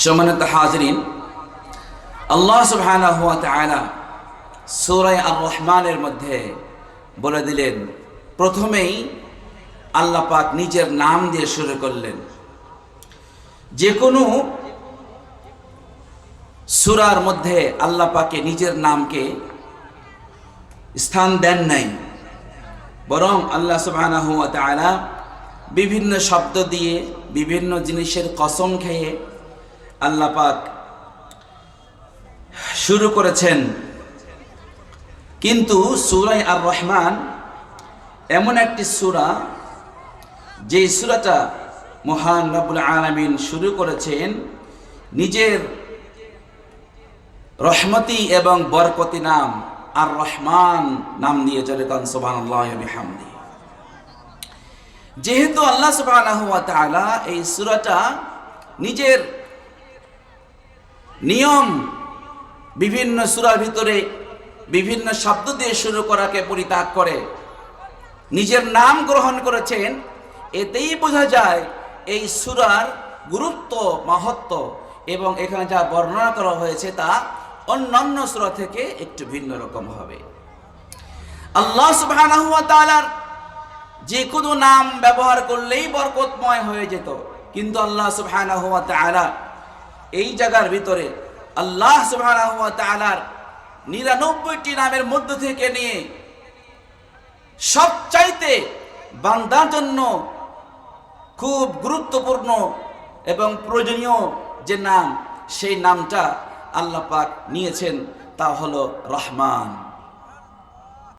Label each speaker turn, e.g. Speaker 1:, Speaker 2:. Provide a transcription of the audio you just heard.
Speaker 1: সম্মানিত হাজরিন, আল্লাহ সুবহানাহু ওয়া তাআলা সূরা আর রহমানের মধ্যে বলে দিলেন, প্রথমেই আল্লাহ পাক নিজের নাম দিয়ে শুরু করলেন। যে কোনো সূরার মধ্যে আল্লাহ পাকে নিজের নামকে স্থান দেন নাই, বরং আল্লাহ সুবহানাহু ওয়া তাআলা বিভিন্ন শব্দ দিয়ে বিভিন্ন জিনিসের কসম খেয়ে আল্লাহ পাক শুরু করেছেন। কিন্তু সূরা আর রহমান এমন একটি সূরা, যে সূরাটা মহান রব্বুল আলামিন শুরু করেছেন নিজের রহমতি এবং বরকতি নাম আর রহমান নাম দিয়ে। চলে কান সুবহানাল্লাহি ওয়া বিহামদিহি। যেহেতু আল্লাহ সুবহানাহু ওয়া তাআলা এই সূরাটা নিজের নিয়ম বিভিন্ন সূরার ভিতরে বিভিন্ন শব্দ দিয়ে শুরু করাকে পরিত্যাগ করে নিজের নাম গ্রহণ করেছেন, এতেই বোঝা যায় এই সূরার গুরুত্ব, মাহাত্ম্য এবং এখানে যা বর্ণনা করা হয়েছে তা অন্যান্য সূরা থেকে একটু ভিন্ন রকম হবে। আল্লাহ সুবহানাহু ওয়া তাআলার যে কোনো নাম ব্যবহার করলেই বরকতময় হয়ে যেত, কিন্তু আল্লাহ সুবহানাহু ওয়া তাআলা এই জায়গার ভিতরে আল্লাহ সুবহানাহু ওয়া তাআলার 99টি নামের মধ্য থেকে নিয়ে সবচাইতে বান্দার জন্য খুব গুরুত্বপূর্ণ এবং প্রয়োজনীয় যে নাম, সেই নামটা আল্লাহ পাক নিয়েছেন, তা হলো রহমান।